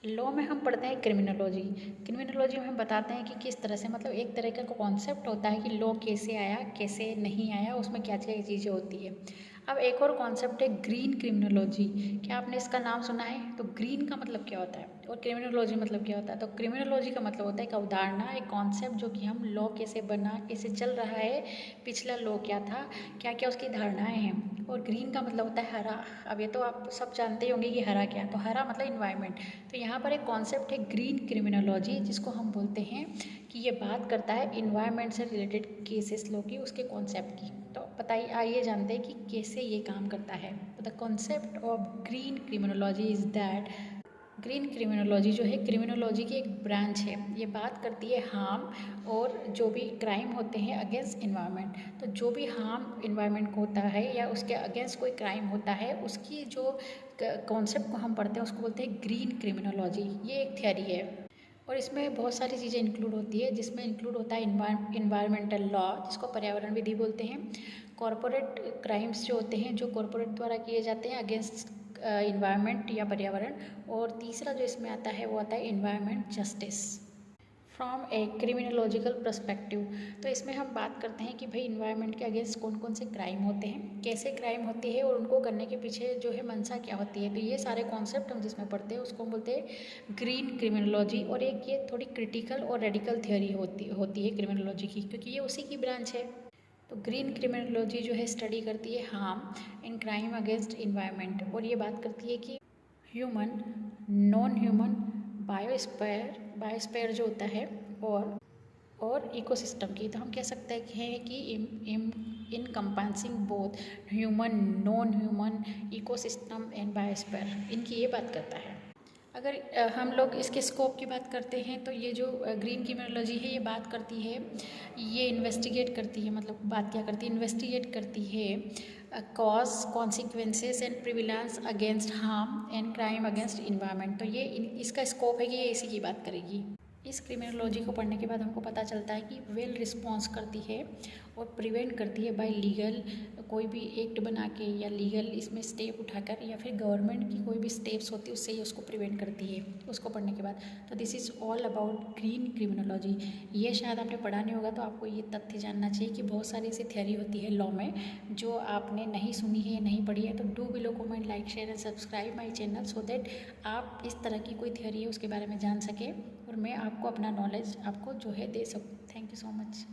Law में हम पढ़ते हैं क्रिमिनोलॉजी। क्रिमिनोलॉजी में हम बताते हैं कि किस तरह से, मतलब एक तरह का कॉन्सेप्ट होता है कि लॉ कैसे आया, कैसे नहीं आया, उसमें क्या क्या चीज़ें होती है। अब एक और कॉन्सेप्ट है ग्रीन क्रिमिनोलॉजी। क्या आपने इसका नाम सुना है? तो ग्रीन का मतलब क्या होता है और क्रिमिनोलॉजी मतलब क्या होता है? तो क्रिमिनोलॉजी का मतलब होता है एक अवधारणा, एक कॉन्सेप्ट, जो कि हम लॉ कैसे बना, कैसे चल रहा है, पिछला लॉ क्या था, क्या क्या उसकी धारणाएं हैं। और ग्रीन का मतलब होता है हरा। अब ये तो आप सब जानते ही होंगे कि हरा क्या है। तो हरा मतलब इन्वायरमेंट। तो यहाँ पर एक कॉन्सेप्ट है ग्रीन क्रिमिनोलॉजी, जिसको हम बोलते हैं कि ये बात करता है इन्वायरमेंट से रिलेटेड केसेस लो की, उसके कॉन्सेप्ट की। तो बताइए, आइए जानते हैं कि कैसे ये काम करता है। The concept of green criminology is that green criminology जो है, क्रिमिनोलॉजी की एक ब्रांच है। ये बात करती है हार्म और जो भी क्राइम होते हैं अगेंस्ट इन्वायरमेंट। तो जो भी हार्म इन्वायरमेंट को होता है या उसके अगेंस्ट कोई क्राइम होता है, उसकी जो कॉन्सेप्ट को हम पढ़ते हैं उसको बोलते हैं ग्रीन क्रिमिनोलॉजी। ये एक थियरी है और इसमें बहुत सारी चीज़ें इंक्लूड होती है, जिसमें इंक्लूड होता है इन्वायरमेंटल लॉ, जिसको पर्यावरण विधि बोलते हैं। कॉरपोरेट क्राइम्स जो होते हैं, जो कॉरपोरेट द्वारा किए जाते हैं अगेंस्ट इन्वायरमेंट या पर्यावरण। और तीसरा जो इसमें आता है वो आता है environment justice from a criminological perspective. तो इसमें हम बात करते हैं कि भाई इन्वायरमेंट के अगेंस्ट कौन कौन से क्राइम होते हैं, कैसे क्राइम होती है और उनको करने के पीछे जो है मंशा क्या होती है। तो ये सारे कॉन्सेप्ट हम जिसमें पढ़ते हैं उसको हम बोलते हैं ग्रीन क्रिमिनोलॉजी। और एक ये थोड़ी क्रिटिकल और रेडिकल थियोरी होती है क्रिमिनोलॉजी की, क्योंकि ये उसी की ब्रांच है। तो ग्रीन क्रिमिनोलॉजी जो है स्टडी करती है harm in crime against environment, और ये बात करती है कि ह्यूमन, नॉन ह्यूमन, बायोस्फीयर जो होता है, और इकोसिस्टम की। तो हम कह सकते हैं कि encompassing both human, non human, ecosystem and biosphere, इनकी ये बात करता है। अगर हम लोग इसके स्कोप की बात करते हैं तो ये जो ग्रीन क्रिमिनोलॉजी है, ये बात करती है, ये इन्वेस्टिगेट करती है, मतलब बात क्या करती है, इन्वेस्टिगेट करती है cause, consequences and prevalence against harm and crime against environment. तो ये इसका स्कोप है कि ये इसी की बात करेगी। इस क्रिमिनोलॉजी को पढ़ने के बाद हमको पता चलता है कि वेल रिस्पॉन्स करती है और प्रिवेंट करती है बाय लीगल, कोई भी एक्ट बना के या लीगल इसमें स्टेप उठाकर, या फिर गवर्नमेंट की कोई भी स्टेप्स होती है उससे ही उसको प्रिवेंट करती है, उसको पढ़ने के बाद। तो this is all about green criminology. ये शायद आपने पढ़ा नहीं होगा, तो आपको ये तथ्य जानना चाहिए कि बहुत सारी ऐसी थियरी होती है लॉ में जो आपने नहीं सुनी है, नहीं पढ़ी है। तो do below comment, like, share and subscribe my channel, so that आप इस तरह की कोई थियरी है उसके बारे में जान सकें और मैं आपको अपना नॉलेज आपको जो है दे सकूँ। Thank you so much.